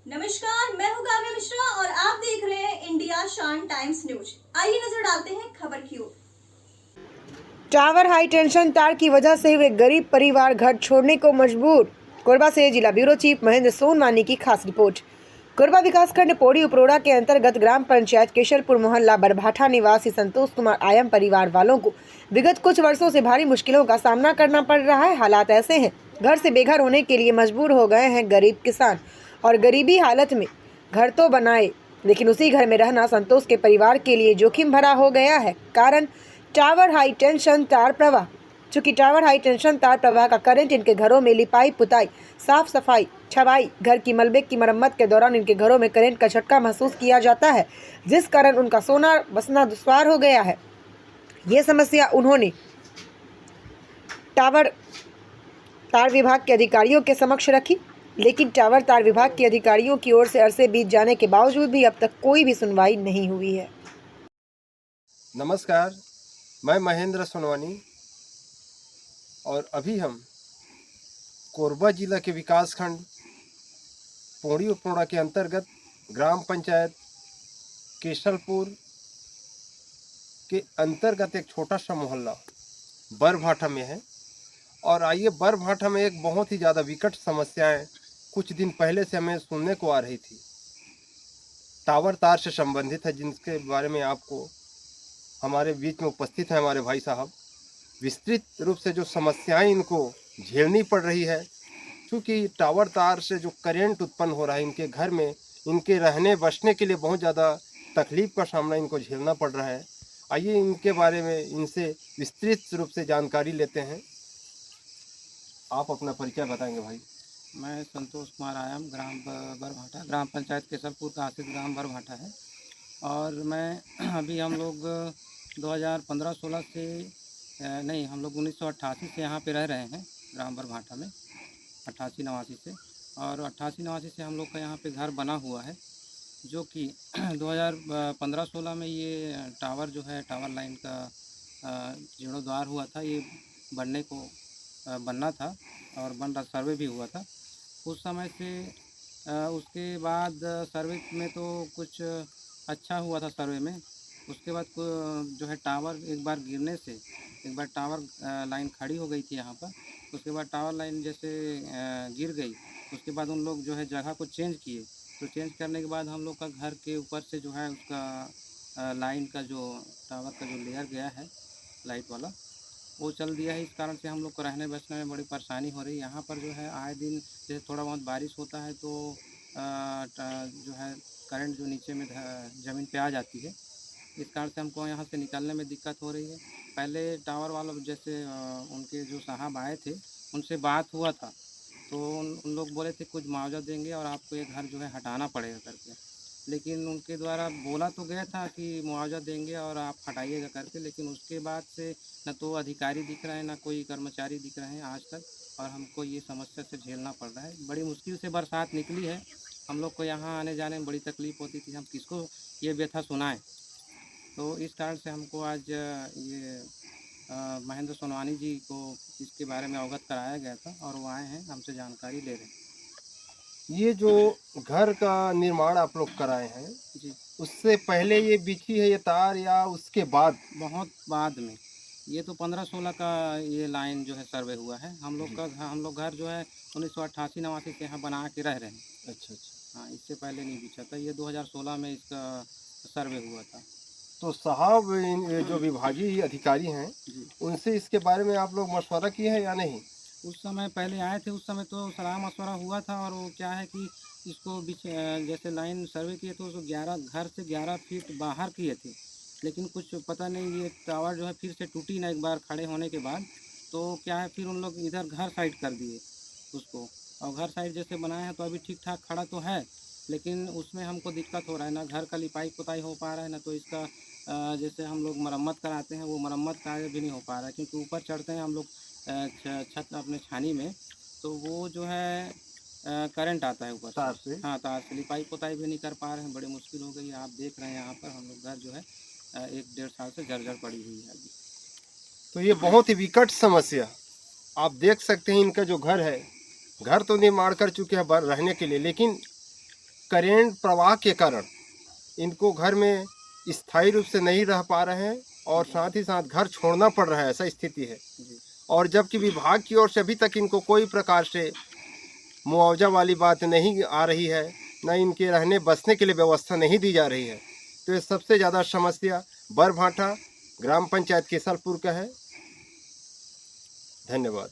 नमस्कार, मैं हूँ काव्या मिश्रा और आप देख रहे हैं इंडिया शान टाइम्स न्यूज। आइए नजर डालते हैं खबर की ओर। टावर हाई टेंशन तार की वजह से हुए गरीब परिवार घर छोड़ने को मजबूर। कोरबा से जिला ब्यूरो चीफ महेंद्र सोनवानी की खास रिपोर्ट। कोरबा विकासखंड पौड़ी उपरोड़ा के अंतर्गत ग्राम पंचायत केशलपुर मोहल्ला बरभाठा निवासी संतोष कुमार आयम परिवार वालों को विगत कुछ वर्षों से भारी मुश्किलों का सामना करना पड़ रहा है। हालात ऐसे हैं, घर से बेघर होने के लिए मजबूर हो गए हैं गरीब किसान और गरीबी हालत में घर तो बनाए, लेकिन उसी घर में रहना संतोष के परिवार के लिए जोखिम भरा हो गया है। कारण टावर हाई टेंशन तार प्रवाह। चूंकि टावर हाई टेंशन तार प्रवाह का करंट इनके घरों में लिपाई पुताई, साफ सफाई, छवाई, घर की मलबे की मरम्मत के दौरान इनके घरों में करंट का झटका महसूस किया जाता है, जिस कारण उनका सोना बसना दुश्वार हो गया है। ये समस्या उन्होंने तार विभाग के अधिकारियों के समक्ष रखी, लेकिन टावर तार विभाग के अधिकारियों की ओर से अरसे बीत जाने के बावजूद भी अब तक कोई भी सुनवाई नहीं हुई है। नमस्कार, मैं महेंद्र सोनवानी और अभी हम कोरबा जिला के विकासखंड पौड़ी उपरोड़ा के अंतर्गत ग्राम पंचायत केशलपुर के अंतर्गत एक छोटा सा मोहल्ला बरभाठा में है। और आइए, बरभाठा में एक बहुत ही ज़्यादा विकट समस्याएं कुछ दिन पहले से हमें सुनने को आ रही थी, टावर तार से संबंधित है, जिनके बारे में आपको हमारे बीच में उपस्थित हैं हमारे भाई साहब। विस्तृत रूप से जो समस्याएं इनको झेलनी पड़ रही है, क्योंकि टावर तार से जो करंट उत्पन्न हो रहा है इनके घर में, इनके रहने बसने के लिए बहुत ज़्यादा तकलीफ का सामना इनको झेलना पड़ रहा है। आइए इनके बारे में इनसे विस्तृत रूप से जानकारी लेते हैं। आप अपना परिचय बताएंगे भाई। मैं संतोष कुमार आयम, ग्राम बरभाठा, ग्राम पंचायत केशलपुर का आश्रित ग्राम बरभाठा है। और मैं अभी हम लोग 2015-16 से नहीं, हम लोग 1988 से यहाँ पे रह रहे हैं ग्राम बरभाठा में, 88-89 से। और 88-89 से हम लोग का यहाँ पे घर बना हुआ है, जो कि 2015-16 में ये टावर जो है, टावर लाइन का जीर्णोद्वार हुआ था। ये बनने को बनना था और बन रहा, सर्वे भी हुआ था उस समय से। उसके बाद सर्वे में तो कुछ अच्छा हुआ था सर्वे में। उसके बाद जो है टावर एक बार गिरने से, एक बार टावर लाइन खड़ी हो गई थी यहाँ पर। उसके बाद टावर लाइन जैसे गिर गई, उसके बाद उन लोग जो है जगह को चेंज किए। तो चेंज करने के बाद हम लोग का घर के ऊपर से जो है उसका लाइन का जो टावर का जो लेयर गया है लाइट वाला, वो चल दिया है। इस कारण से हम लोग को रहने बसने में बड़ी परेशानी हो रही है। यहाँ पर जो है आए दिन जैसे थोड़ा बहुत बारिश होता है तो जो है करंट जो नीचे में ज़मीन पे आ जाती है। इस कारण से हमको यहाँ से निकलने में दिक्कत हो रही है। पहले टावर वाला जैसे उनके जो साहब आए थे, उनसे बात हुआ था, तो उन लोग बोले थे कुछ मुआवजा देंगे और आपको ये घर जो है हटाना पड़ेगा करके। लेकिन उनके द्वारा बोला तो गया था कि मुआवजा देंगे और आप हटाइएगा करके, लेकिन उसके बाद से न तो अधिकारी दिख रहे हैं, ना कोई कर्मचारी दिख रहे हैं आज तक। और हमको ये समस्या से झेलना पड़ रहा है। बड़ी मुश्किल से बरसात निकली है, हम लोग को यहाँ आने जाने में बड़ी तकलीफ़ होती थी। हम किसको ये व्यथा सुनाएं। तो इस कारण से हमको आज ये महेंद्र सोनवानी जी को इसके बारे में अवगत कराया गया था और वो आए हैं, हमसे जानकारी ले रहे हैं। ये जो घर का निर्माण आप लोग कराए हैं, जी, उससे पहले ये बिछी है ये तार या उसके बाद? बहुत बाद में। ये तो 15-16 का ये लाइन जो है सर्वे हुआ है। हम लोग घर जो है 1988-89 से यहाँ बना के रह रहे हैं। अच्छा अच्छा। हाँ, इससे पहले नहीं बिछा था। ये 2016 में इसका सर्वे हुआ था। तो साहब, ये जो विभागीय अधिकारी हैं, जी, उनसे इसके बारे में आप लोग मशवरा किए हैं या नहीं? उस समय पहले आए थे, उस समय तो सलाह मशवरा हुआ था। और वो क्या है कि इसको जैसे लाइन सर्वे किए तो उसको 11 घर से 11 फीट बाहर किए थे। लेकिन कुछ पता नहीं, ये टावर जो है फिर से टूटी ना एक बार खड़े होने के बाद। तो क्या है, फिर उन लोग इधर घर साइड कर दिए उसको। और घर साइड जैसे बनाए हैं तो अभी ठीक ठाक खड़ा तो है, लेकिन उसमें हमको दिक्कत हो रहा है, ना घर का लिपाई पुताई हो पा रहा है, ना तो इसका जैसे हम लोग मरम्मत कराते हैं वो मरम्मत कार्य भी नहीं हो पा रहा है। क्योंकि ऊपर चढ़ते हैं हम लोग छत अपने छानी में, तो वो जो है करंट आता है ऊपर तार से। से? हाँ, तार से लिपाई पोताई भी नहीं कर पा रहे हैं, बड़ी मुश्किल हो गई है। आप देख रहे हैं यहाँ पर हम लोग घर जो है 1-1.5 साल से जर्जर पड़ी हुई है अभी। तो ये बहुत ही विकट समस्या। आप देख सकते हैं इनका जो घर है, घर तो निर्माण कर चुके हैं रहने के लिए, लेकिन करेंट प्रवाह के कारण इनको घर में स्थायी रूप से नहीं रह पा रहे हैं और साथ ही साथ घर छोड़ना पड़ रहा है, ऐसा स्थिति है। और जबकि विभाग की ओर से अभी तक इनको कोई प्रकार से मुआवजा वाली बात नहीं आ रही है, न इनके रहने बसने के लिए व्यवस्था नहीं दी जा रही है। तो ये सबसे ज़्यादा समस्या बरभाठा ग्राम पंचायत केसलपुर का है। धन्यवाद।